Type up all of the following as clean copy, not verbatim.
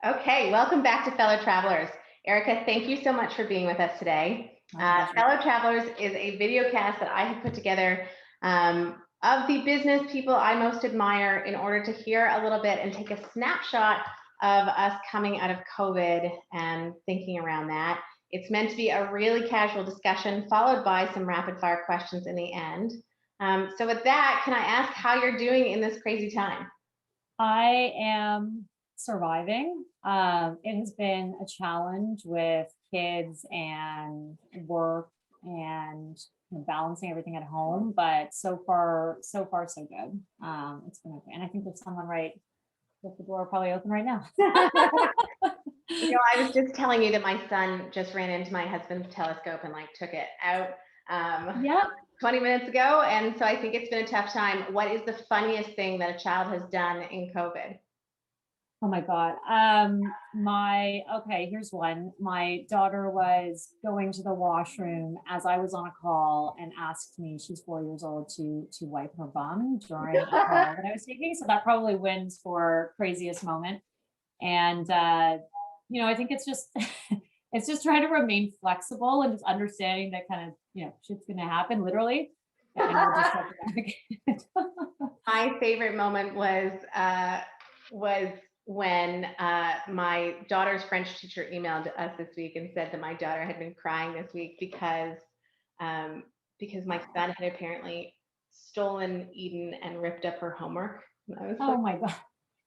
Okay, welcome back to Fellow Travelers. Erica, thank you so much for being with us today. My pleasure. Fellow Travelers is a video cast that I have put together of the business people I most admire in order to hear a little bit and take a snapshot of us coming out of COVID and thinking around that. It's meant to be a really casual discussion followed by some rapid fire questions in the end. So with that, can I ask how you're doing in this crazy time? I am surviving. It has been a challenge with kids and work and balancing everything at home, but so far, so good. It's been okay. And I think there's someone right with the door probably open right now. I was just telling you that my son just ran into my husband's telescope and like took it out Yep. 20 minutes ago. And so I think it's been a tough time. What is the funniest thing that a child has done in COVID? Oh my God. Here's one. My daughter was going to the washroom as I was on a call and asked me, she's 4 years old, to wipe her bum during a call that I was taking. So that probably wins for craziest moment. And I think it's just it's just trying to remain flexible and just understanding that kind of, shit's gonna happen literally. And we'll just have to navigate it. My favorite moment was when my daughter's French teacher emailed us this week and said that my daughter had been crying this week because my son had apparently stolen, eaten, and ripped up her homework. And I was Oh like, my God.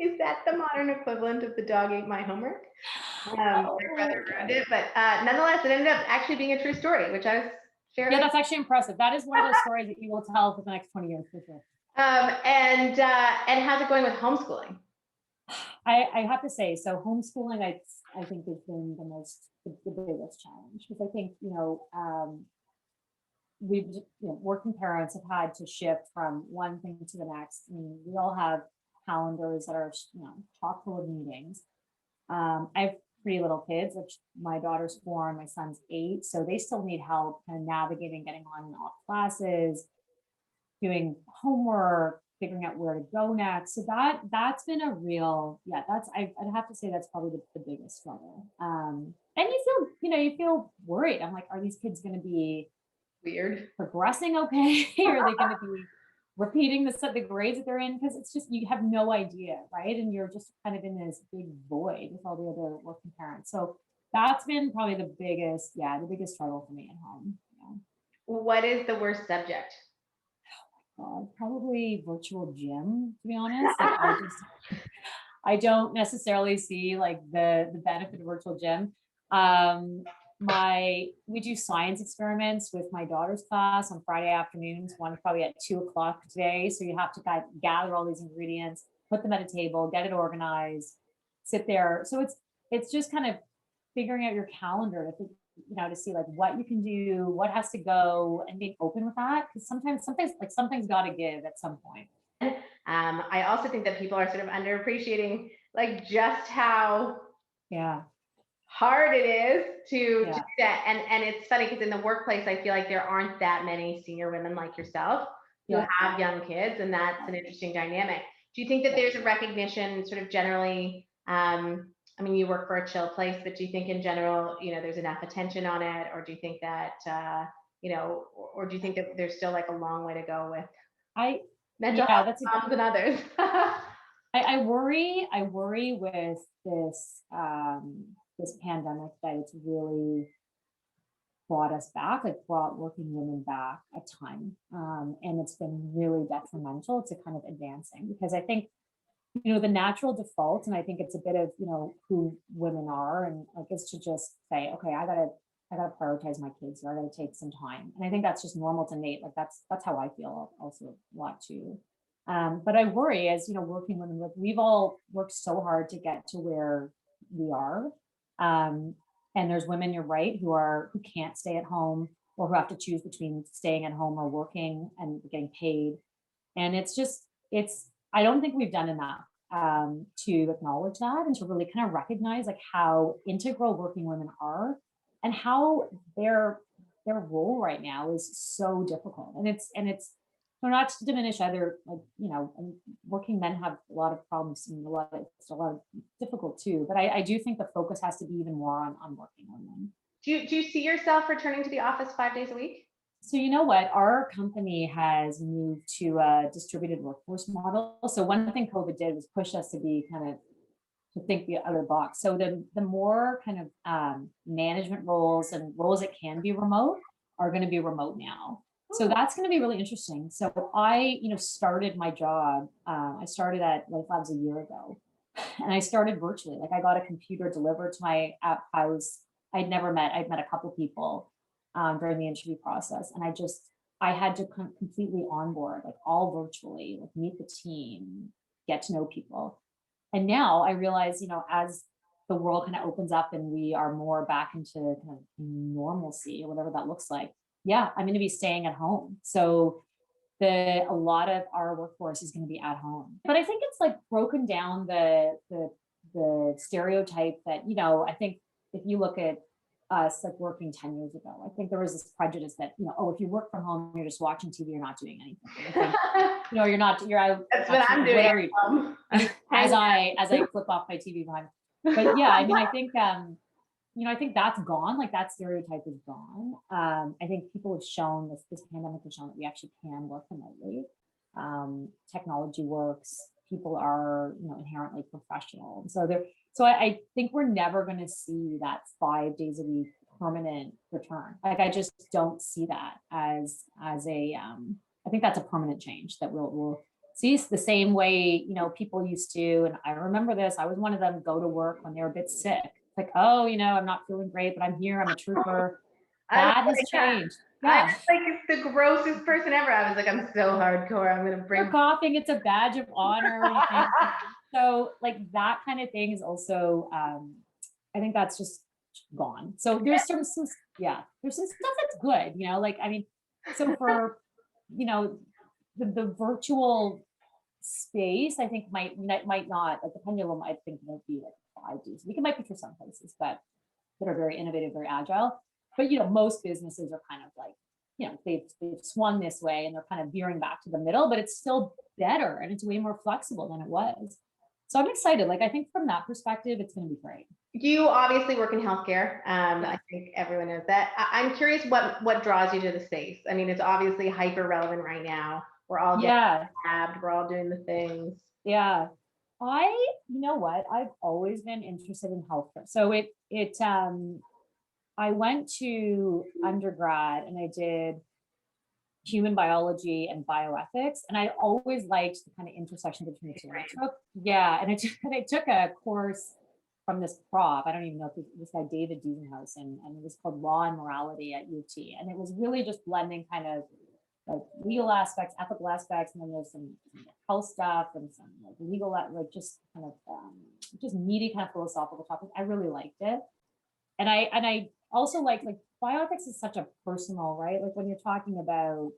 is that the modern equivalent of the dog ate my homework? My brother Oh, ruined it, but nonetheless, it ended up actually being a true story, which I was yeah, fairly. that's actually impressive. That is one of those stories that you will tell for the next 20 years for sure. And how's it going with homeschooling? I have to say, so homeschooling, I think has been the biggest challenge because I think, working parents have had to shift from one thing to the next. I mean, we all have calendars that are, chock full of meetings. I have three little kids, which my daughter's 4 and my son's 8. So they still need help kind of navigating getting on and off classes, doing homework, figuring out where to go next. So that's been a real, yeah, I'd have to say that's probably the biggest struggle. And you feel worried. I'm like, are these kids going to be Weird. progressing okay? Are they going to be repeating the grades that they're in? Because it's just, you have no idea, right? And you're just kind of in this big void with all the other working parents. So that's been probably the biggest struggle for me at home. Yeah. What is the worst subject? Probably virtual gym, to be honest. Like I don't necessarily see like the benefit of virtual gym. We do science experiments with my daughter's class on Friday afternoons. One's probably at 2 o'clock today. So you have to kind of gather all these ingredients, put them at a table, get it organized, sit there. So it's just kind of figuring out your calendar to see like what you can do, what has to go, and being open with that. Because sometimes like something's got to give at some point. I also think that people are sort of underappreciating like just how Yeah. hard it is to Yeah. do that. And it's funny because in the workplace, I feel like there aren't that many senior women like yourself who Yeah. have young kids, and that's an interesting dynamic. Do you think that there's a recognition sort of generally? I mean, you work for a chill place, but do you think in general, there's enough attention on it, or do you think that, or do you think that there's still like a long way to go with I mental yeah, health that's a moms and others? I worry with this pandemic that it's really brought us back, like brought working women back a ton. And it's been really detrimental to kind of advancing because I think, the natural default, and I think it's a bit of, who women are, and like is to just say, okay, I gotta prioritize my kids, or I gotta take some time. And I think that's just normal to Nate. Like that's how I feel also a lot too. But I worry as, working women, like we've all worked so hard to get to where we are. Um, and there's women, you're right, who can't stay at home or who have to choose between staying at home or working and getting paid. And I don't think we've done enough to acknowledge that and to really kind of recognize like how integral working women are and how their role right now is so difficult. And it's not to diminish other, like, and working men have a lot of problems and it's a lot of difficult too. But I do think the focus has to be even more on working women. Do you see yourself returning to the office 5 days a week? So you know what? Our company has moved to a distributed workforce model. So one thing COVID did was push us to be kind of to think the other box. So the more kind of management roles and roles that can be remote are going to be remote now. So that's going to be really interesting. So I, started my job. I started at LifeLabs a year ago, and I started virtually. Like I got a computer delivered to my house. I'd met a couple people during the interview process, and I had to completely onboard, like all virtually, like meet the team, get to know people. And now I realize, as the world kind of opens up and we are more back into kind of normalcy or whatever that looks like, yeah, I'm going to be staying at home. So a lot of our workforce is going to be at home. But I think it's like broken down the stereotype that, I think if you look at us like working 10 years ago, I think there was this prejudice that, if you work from home, you're just watching TV, you're not doing anything. I think, you're out. That's what I'm doing. As I flip off my TV behind. But yeah, I mean, I think that's gone. Like that stereotype is gone. I think people have shown this pandemic has shown that we actually can work remotely. Technology works. People are, inherently professional. So I think we're never going to see that 5 days a week permanent return. Like I just don't see that as a. I think that's a permanent change that we'll see the same way, people used to. And I remember this. I was one of them. Go to work when they were a bit sick. Like, oh, I'm not feeling great, but I'm here. I'm a trooper. That has changed. Yeah. I was like the grossest person ever. I was like, I'm so hardcore. I'm gonna bring. You're coughing. It's a badge of honor. So like that kind of thing is also. I think that's just gone. So there's some stuff that's good. Like I mean, so for the virtual space, I think might not like the pendulum. I think might be like 5 days. It might be for some places, but that are very innovative, very agile. But most businesses are kind of like, they've swung this way and they're kind of veering back to the middle, but it's still better and it's way more flexible than it was. So I'm excited. Like I think from that perspective, it's going to be great. You obviously work in healthcare. I think everyone knows that. I'm curious what draws you to the space. I mean, it's obviously hyper relevant right now. We're all getting tabbed. We're all doing the things. Yeah. You know what? I've always been interested in healthcare. So I went to undergrad and I did human biology and bioethics, and I always liked the kind of intersection between the two. I took a course from this prof. I don't even know if this guy David Dusenhouse, and it was called Law and Morality at UT, and it was really just blending kind of like legal aspects, ethical aspects, and then there's some health stuff and some like legal, like just kind of just meaty kind of philosophical topics. I really liked it, and I also like bioethics is such a personal, right? Like when you're talking about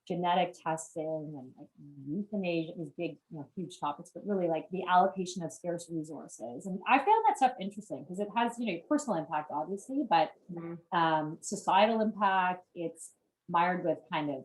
genetic testing and like euthanasia, these big, huge topics, but really like the allocation of scarce resources. And I found that stuff interesting because it has, personal impact, obviously, but societal impact. It's mired with kind of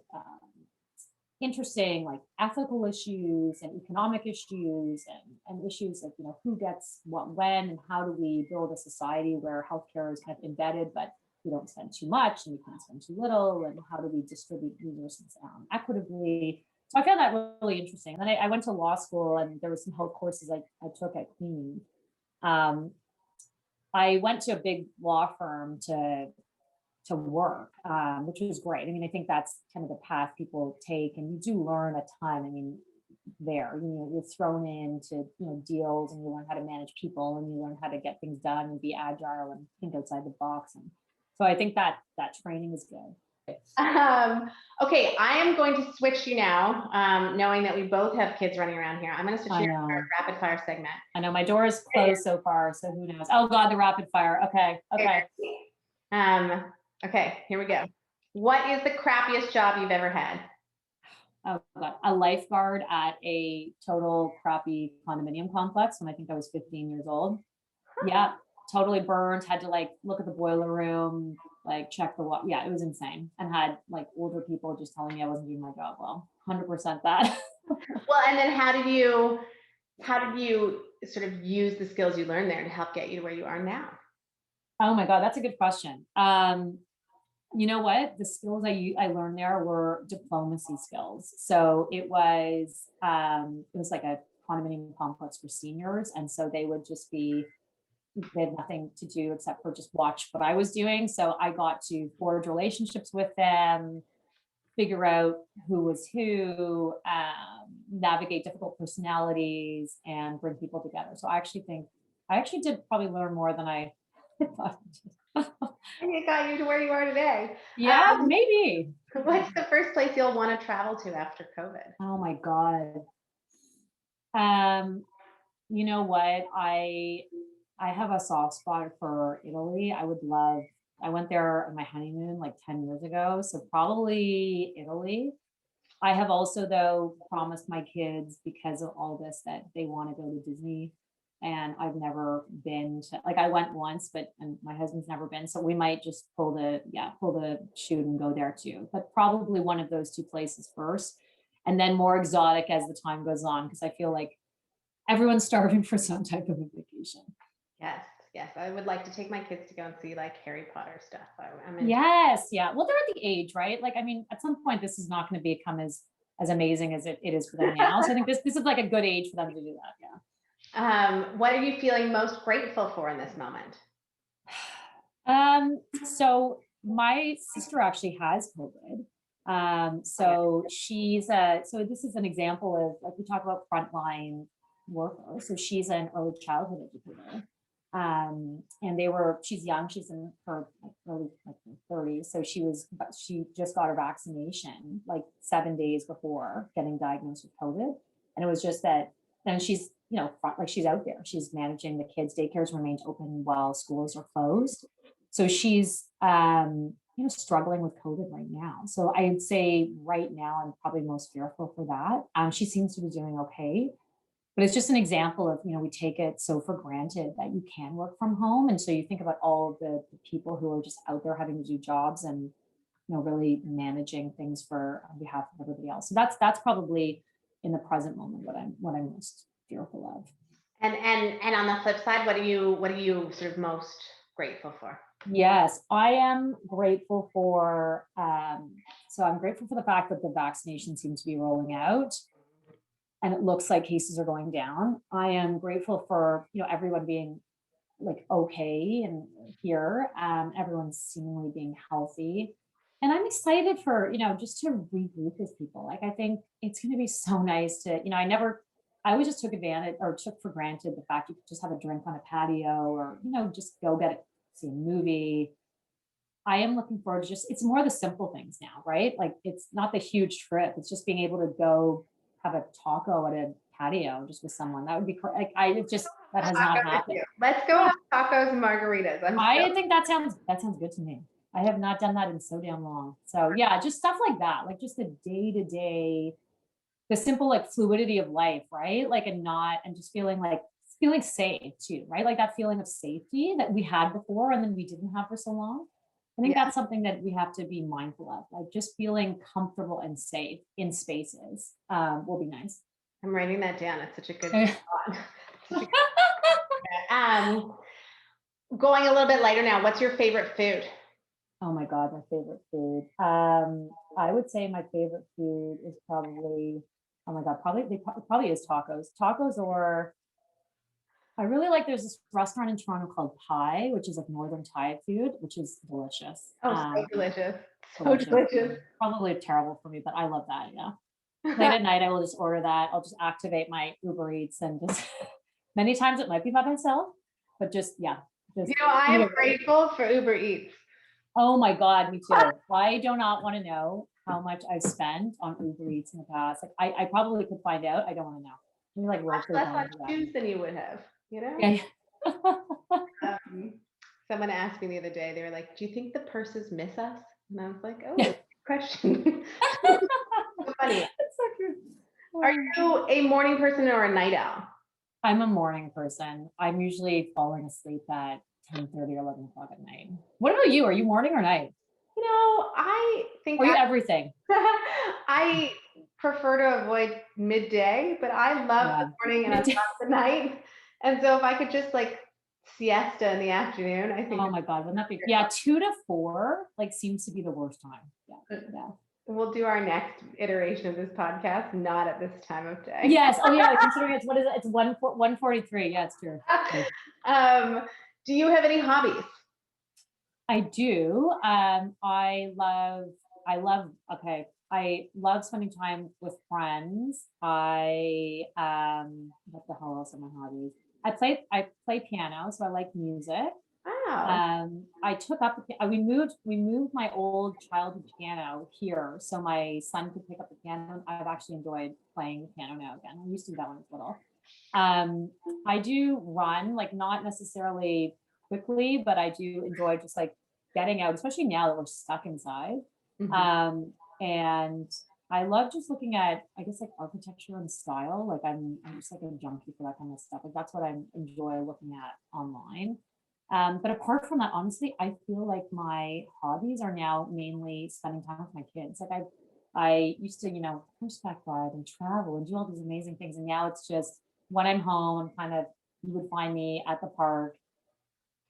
interesting like ethical issues and economic issues and issues of who gets what when, and how do we build a society where healthcare is kind of embedded, but we don't spend too much and we can't spend too little, and how do we distribute resources equitably. So I found that really interesting. And then I went to law school, and there were some health courses I took at Queen. I went to a big law firm to work, which was great. I mean, I think that's kind of the path people take, and you do learn a ton. I mean, you're thrown into deals, and you learn how to manage people, and you learn how to get things done and be agile and think outside the box. And so I think that training is good. Okay, I am going to switch you now, knowing that we both have kids running around here. I'm going to switch you to our rapid fire segment. I know my door is closed so far, so who knows? Oh God, the rapid fire. Okay. Okay, here we go. What is the crappiest job you've ever had? Oh God, a lifeguard at a total crappy condominium complex when I think I was 15 years old. Yeah, totally burned. Had to like look at the boiler room, like check the water. Yeah, it was insane, and had like older people just telling me I wasn't doing my job well. 100% that. Well, and then how did you sort of use the skills you learned there to help get you to where you are now? Oh my God, that's a good question. You know what? The skills I learned there were diplomacy skills. So it was like a condominium complex for seniors, and so they had nothing to do except for just watch what I was doing. So I got to forge relationships with them, figure out who was who, navigate difficult personalities, and bring people together. So I actually did probably learn more than I thought I did. And it got you to where you are today. Yeah, maybe. What's the first place you'll want to travel to after COVID? Oh my God. You know what? I have a soft spot for Italy. I went there on my honeymoon like 10 years ago. So probably Italy. I have also, though, promised my kids, because of all this, that they want to go to Disney. And I've never been to, like, I went once, and my husband's never been. So we might just pull the chute and go there too. But probably one of those two places first, and then more exotic as the time goes on, because I feel like everyone's starving for some type of a vacation. Yes, yes. I would like to take my kids to go and see like Harry Potter stuff. I'm into Yes, yeah. Well, they're at the age, right? Like, I mean, at some point, this is not going to become as amazing as it is for them now. So I think this is like a good age for them to do that. Yeah. What are you feeling most grateful for in this moment? So my sister actually has COVID. So so this is an example of, like, we talk about frontline workers. So she's an early childhood educator. And she's young, she's in her early, like, 30s. So she just got her vaccination like 7 days before getting diagnosed with COVID. And it was just that, and she's, she's out there, she's managing the kids. Daycares remained open while schools are closed. So she's, struggling with COVID right now. So I'd say right now, I'm probably most fearful for that. She seems to be doing okay. But it's just an example of, we take it so for granted that you can work from home. And so you think about all of the people who are just out there having to do jobs and, really managing things on behalf of everybody else. So that's probably, in the present moment, what I'm most fearful of. And on the flip side, what are you sort of most grateful for? Yes, I am grateful for, so I'm grateful for the fact that the vaccination seems to be rolling out, and it looks like cases are going down. I am grateful for, everyone being like okay and here, everyone's seemingly being healthy. And I'm excited for, just to regroup with people. Like, I think it's going to be so nice to, I always just took for granted the fact you could just have a drink on a patio, or, just go see a movie. I am looking forward to it's more the simple things now, right? Like, it's not the huge trip. It's just being able to go have a taco at a patio just with someone. That would be like, that has not happened. Let's go have tacos and margaritas. I think that sounds good to me. I have not done that in so damn long. So yeah, just stuff like that, like just the day-to-day, the simple like fluidity of life, right? Like, and just feeling safe too, right? Like that feeling of safety that we had before and then we didn't have for so long. I think that's something that we have to be mindful of, like just feeling comfortable and safe in spaces will be nice. I'm writing that down. It's such a good thought. Going a little bit lighter now, what's your favorite food? Oh my God, my favorite food. I would say my favorite food is probably, oh my God, probably is tacos. Tacos, or I really like, there's this restaurant in Toronto called Pie, which is like Northern Thai food, which is delicious. Oh, so delicious. So delicious. Probably terrible for me, but I love that. Yeah. Late at night, I will just order that. I'll just activate my Uber Eats, and just many times it might be by myself, but just, yeah. I am grateful for Uber Eats. Oh my God, me too. I do not want to know how much I've spent on Uber Eats in the past. Like, I probably could find out. I don't want to know. Maybe like less on shoes than you would have, Yeah. Someone asked me the other day, they were like, do you think the purses miss us? And I was like, oh, good question. So funny. That's so cute. Are you a morning person or a night owl? I'm a morning person. I'm usually falling asleep at 10:30 or 11 o'clock at night. What about you? Are you morning or night? I think Or you everything? I prefer to avoid midday, but I love the morning and I love the night. And so if I could just like siesta in the afternoon, I think Oh my God, wouldn't that be? Yeah, 2 to 4 like seems to be the worst time. Yeah. we'll do our next iteration of this podcast, not at this time of day. Yes. Oh yeah. Considering it's what is it? It's 1:43. Yeah, it's true. Do you have any hobbies? I do. Okay. I love spending time with friends. What the hell else are my hobbies? I play piano, so I like music. Oh, I took up we moved my old childhood piano here so my son could pick up the piano. I've actually enjoyed playing the piano now again. I used to do that when I was little. I do run, like not necessarily quickly, but I do enjoy just like getting out, especially now that we're stuck inside. And I love just looking at, I guess, like architecture and style. Like I'm just like a junkie for that kind of stuff. Like that's what I enjoy looking at online. But apart from that, honestly, I feel like my hobbies are now mainly spending time with my kids. Like I used to, horseback ride and travel and do all these amazing things. And now it's just when I'm home, you would find me at the park.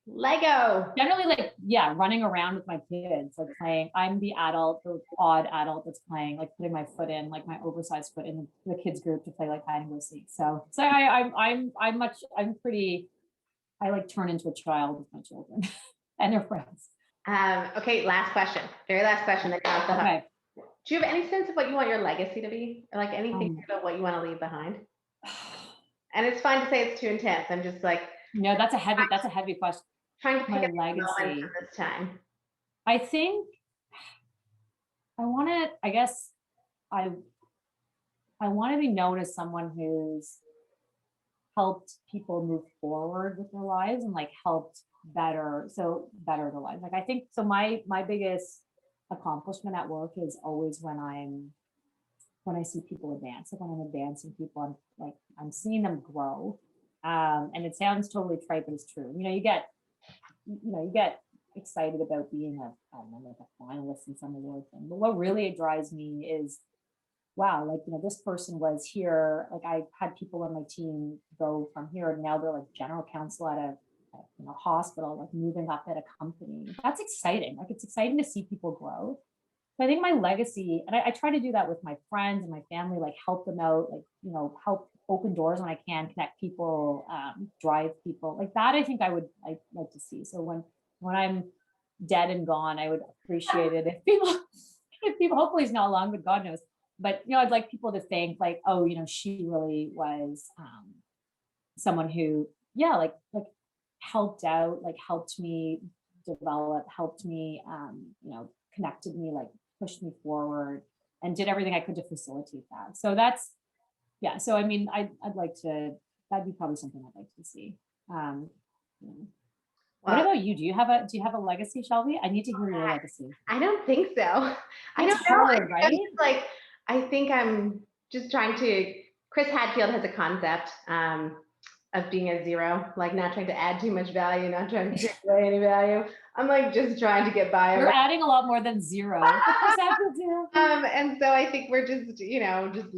Lego. Generally, like, yeah, running around with my kids, like playing. I'm the adult, the odd adult that's playing, like putting my foot in, like my oversized foot in the kids group to play like hide and go seek. So I like turn into a child with my children and their friends. Okay, last question. Very last question. Okay. Do you have any sense of what you want your legacy to be? Or like anything about what you want to leave behind? And it's fine to say it's too intense. I'm just like, no, that's a heavy question. Trying to pick My a legacy moment from this time. I think I want to, I guess I want to be known as someone who's helped people move forward with their lives and like helped better their lives. Like I think so my biggest accomplishment at work is always when I see people advance. Like when I'm advancing people, I'm seeing them grow. And it sounds totally trite, but it's true. You get excited about being like a finalist in some award thing. But what really drives me is, wow, this person was here. Like I had people on my team go from here and now they're like general counsel at a hospital, like moving up at a company. That's exciting. Like it's exciting to see people grow. So I think my legacy, and I try to do that with my friends and my family, like help them out, like, help open doors when I can, connect people, drive people like that. I think I'd like to see. So when I'm dead and gone, I would appreciate it if people, hopefully it's not long, but God knows. But, I'd like people to think like, oh, she really was someone who, yeah, like helped out, like helped me develop, helped me, connected me, like pushed me forward and did everything I could to facilitate that. So yeah. So, I mean, I'd like to, that'd be probably something I'd like to see. What about you? Do you have a legacy, Shelby? I need to hear your legacy. I don't think so. I don't know. Hard, right? I think I'm just trying to, Chris Hadfield has a concept of being a zero, like not trying to add too much value, not trying to take away any value. I'm like just trying to get by. You're adding a lot more than zero. And so I think we're just, just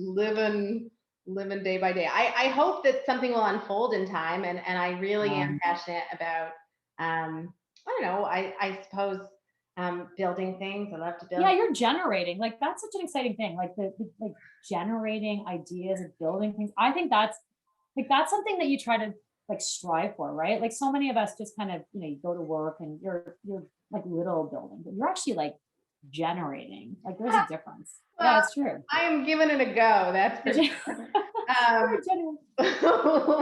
living day by day. I hope that something will unfold in time, and I really am passionate about I don't know, I suppose building things. I love to build. Yeah, you're generating, like that's such an exciting thing, like like generating ideas and building things. I think that's something that you try to like strive for, right? Like so many of us just kind of, you go to work and you're like little building, but you're actually like generating. Like there's a difference. Well, yeah, it's true. I am giving it a go. That's for sure.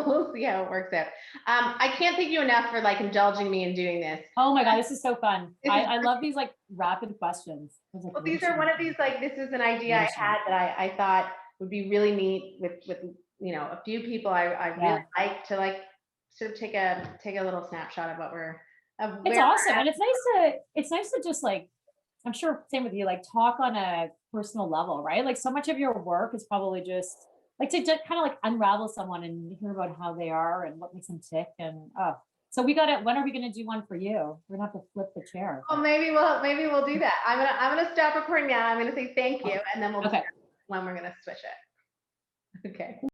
We'll see how it works out. I can't thank you enough for like indulging me in doing this. Oh my God, this is so fun. I love these like rapid questions. Well, these are one of these, like, this is an idea I had that I thought would be really neat with a few people I really like to like sort of take a little snapshot of what we're it's awesome. And it's nice to just like, I'm sure same with you, like talk on a personal level, right? Like so much of your work is probably just like to just kind of like unravel someone and hear about how they are and what makes them tick. And So we got it. When are we going to do one for you? We're gonna have to flip the chair. Well, maybe we'll do that. I'm gonna stop recording now. I'm gonna say thank you, and then we'll Okay. decide when we're gonna switch it. Okay.